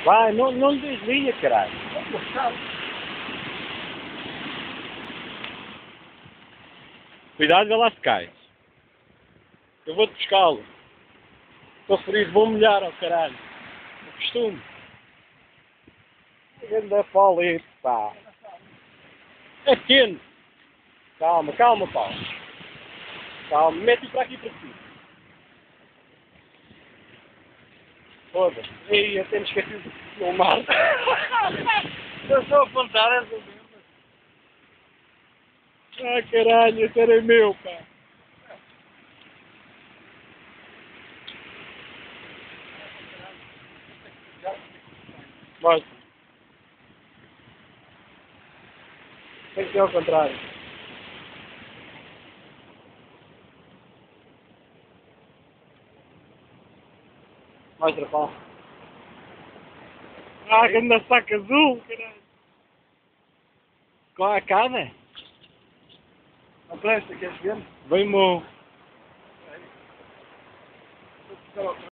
Vai, não desvia, caralho. Cuidado, vê lá se cai. Eu vou-te buscá-lo. Estou ferido, vou molhar ao caralho. O costume. Grande palito, pá. É pequeno. Calma, calma, pá. Calma, mete-o para aqui para ti. Foda-se. Ei, eu tenho esquecido de filmar. Eu só apontar essa mesmo. Ah, caralho, esse era meu, pá. Mostra. Tem que ser ao contrário. Mostra, pá. Ah, que anda saca azul, caralho. Qual é a cada? A presta, queres ver? Bem bom.